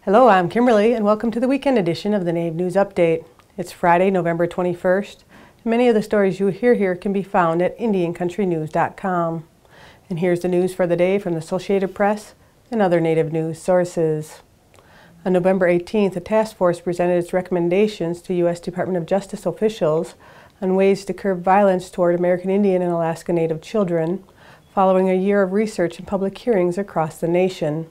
Hello, I'm Kimberly, and welcome to the weekend edition of the Native News Update. It's Friday, November 21st, and many of the stories you hear here can be found at IndianCountryTV.com. And here's the news for the day from the Associated Press and other Native news sources. On November 18th, a task force presented its recommendations to U.S. Department of Justice officials on ways to curb violence toward American Indian and Alaska Native children, following a year of research and public hearings across the nation.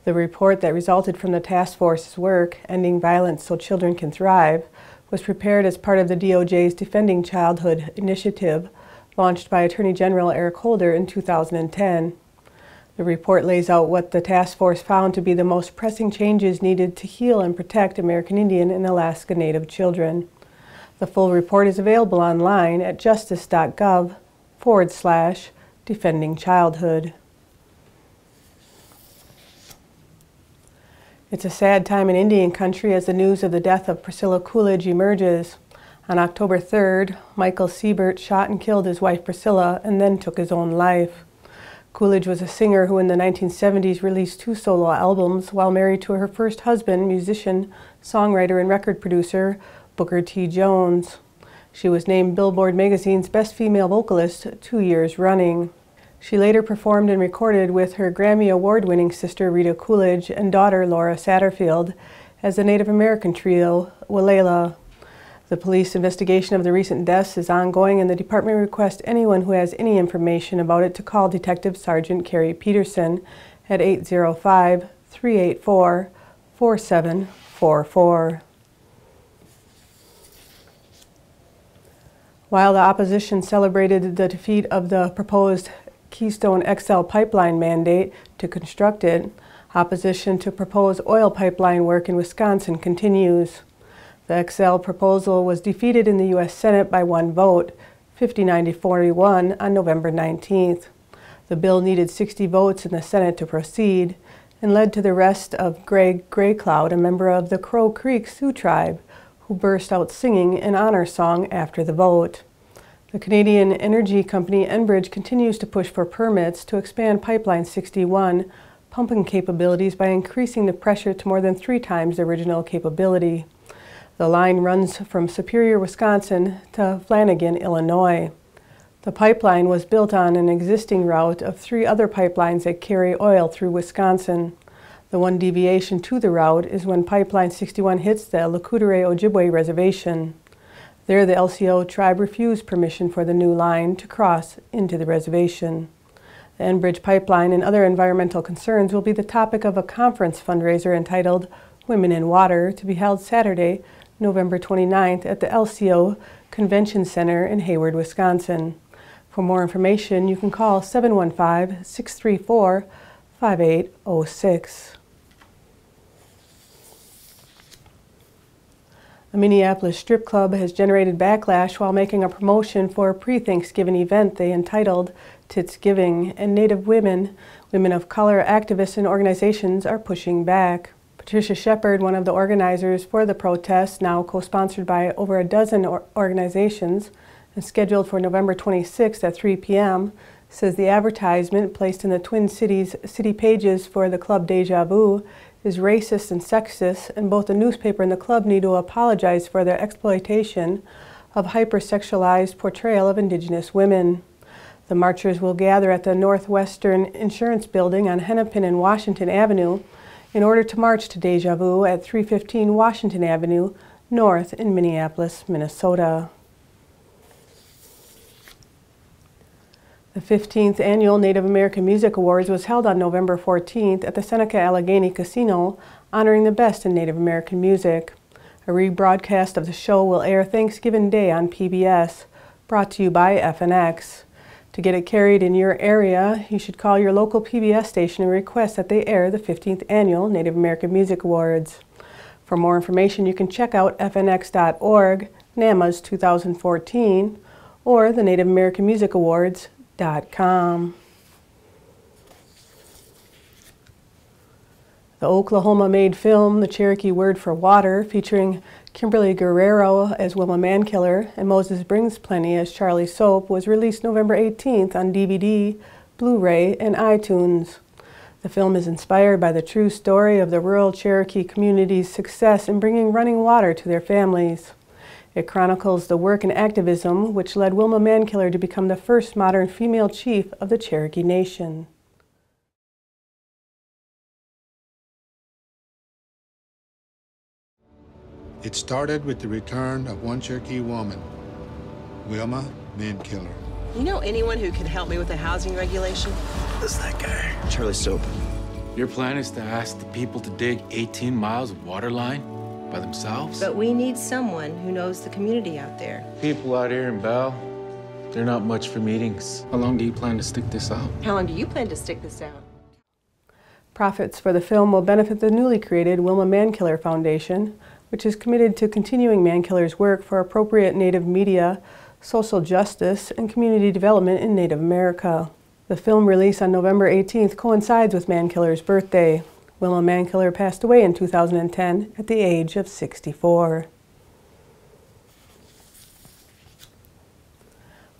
The report that resulted from the task force's work, Ending Violence So Children Can Thrive, was prepared as part of the DOJ's Defending Childhood initiative, launched by Attorney General Eric Holder in 2010. The report lays out what the task force found to be the most pressing changes needed to heal and protect American Indian and Alaska Native children. The full report is available online at justice.gov/Defending Childhood. It's a sad time in Indian country as the news of the death of Priscilla Coolidge emerges. On October 3rd, Michael Siebert shot and killed his wife Priscilla and then took his own life. Coolidge was a singer who in the 1970s released 2 solo albums while married to her first husband, musician, songwriter, and record producer Booker T. Jones. She was named Billboard magazine's Best Female Vocalist 2 years running. She later performed and recorded with her Grammy Award-winning sister Rita Coolidge and daughter Laura Satterfield as the Native American trio Walela. The police investigation of the recent deaths is ongoing, and the department requests anyone who has any information about it to call Detective Sergeant Carrie Peterson at 805-384-4744. While the opposition celebrated the defeat of the proposed Keystone XL pipeline mandate to construct it, opposition to proposed oil pipeline work in Wisconsin continues. The XL proposal was defeated in the U.S. Senate by 1 vote, 59-41, on November 19th. The bill needed 60 votes in the Senate to proceed and led to the arrest of Greg Greycloud, a member of the Crow Creek Sioux tribe, who burst out singing an honor song after the vote. The Canadian energy company Enbridge continues to push for permits to expand Pipeline 61 pumping capabilities by increasing the pressure to more than 3 times the original capability. The line runs from Superior, Wisconsin to Flanagan, Illinois. The pipeline was built on an existing route of 3 other pipelines that carry oil through Wisconsin. The one deviation to the route is when Pipeline 61 hits the Lakudere Ojibwe Reservation. There, the LCO tribe refused permission for the new line to cross into the reservation. The Enbridge Pipeline and other environmental concerns will be the topic of a conference fundraiser entitled Women in Water, to be held Saturday, November 29th at the LCO Convention Center in Hayward, Wisconsin. For more information, you can call 715-634-5806. A Minneapolis strip club has generated backlash while making a promotion for a pre-Thanksgiving event they entitled TitsGiving, and Native women of color, activists, and organizations are pushing back. Patricia Shepard, one of the organizers for the protest, now co-sponsored by over a dozen organizations and scheduled for November 26th at 3 p.m., says the advertisement placed in the Twin Cities city pages for the club Deja Vu is racist and sexist, and both the newspaper and the club need to apologize for their exploitation of hypersexualized portrayal of Indigenous women. The marchers will gather at the Northwestern Insurance Building on Hennepin and Washington Avenue in order to march to Deja Vu at 315 Washington Avenue North in Minneapolis, Minnesota. The 15th Annual Native American Music Awards was held on November 14th at the Seneca Allegheny Casino, honoring the best in Native American music. A rebroadcast of the show will air Thanksgiving Day on PBS, brought to you by FNX. To get it carried in your area, you should call your local PBS station and request that they air the 15th Annual Native American Music Awards. For more information, you can check out fnx.org, NAMA's 2014, or the Native American Music Awards.com. The Oklahoma-made film, The Cherokee Word for Water, featuring Kimberlie Guerrero as Wilma Mankiller and Moses Brings Plenty as Charlie Soap, was released November 18th on DVD, Blu-ray, and iTunes. The film is inspired by the true story of the rural Cherokee community's success in bringing running water to their families. It chronicles the work and activism which led Wilma Mankiller to become the first modern female chief of the Cherokee Nation. It started with the return of one Cherokee woman, Wilma Mankiller. You know anyone who could help me with the housing regulation? That's that guy, Charlie Soap. Your plan is to ask the people to dig 18 miles of water line by themselves? But we need someone who knows the community out there. People out here in Bell, they're not much for meetings. How long do you plan to stick this out? How long do you plan to stick this out? Profits for the film will benefit the newly created Wilma Mankiller Foundation, which is committed to continuing Mankiller's work for appropriate Native media, social justice, and community development in Native America. The film release on November 18th coincides with Mankiller's birthday. Wilma Mankiller passed away in 2010 at the age of 64.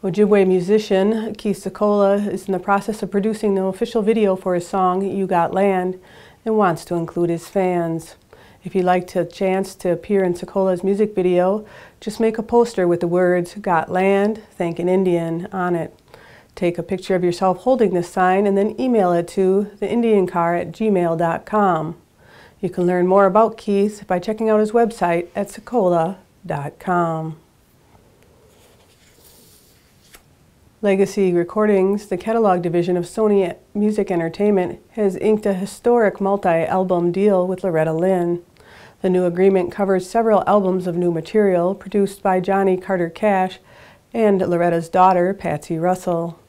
Ojibwe musician Keith Secola is in the process of producing the official video for his song, You Got Land, and wants to include his fans. If you'd like a chance to appear in Sekola's music video, just make a poster with the words, Got Land, Thank an Indian on it. Take a picture of yourself holding this sign and then email it to theindiancar@gmail.com. You can learn more about Keith by checking out his website at Sekolah.com. Legacy Recordings, the catalog division of Sony Music Entertainment, has inked a historic multi-album deal with Loretta Lynn. The new agreement covers several albums of new material produced by Johnny Carter Cash and Loretta's daughter, Patsy Russell.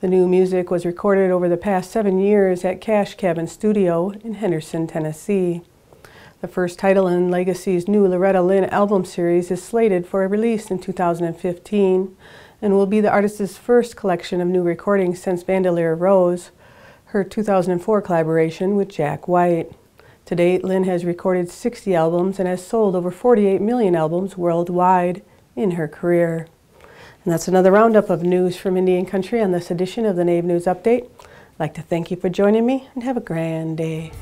The new music was recorded over the past 7 years at Cash Cabin Studio in Henderson, Tennessee. The first title in Legacy's new Loretta Lynn album series is slated for a release in 2015 and will be the artist's first collection of new recordings since Bandolier Rose, her 2004 collaboration with Jack White. To date, Lynn has recorded 60 albums and has sold over 48 million albums worldwide in her career. And that's another roundup of news from Indian Country on this edition of the Native News Update. I'd like to thank you for joining me and have a grand day.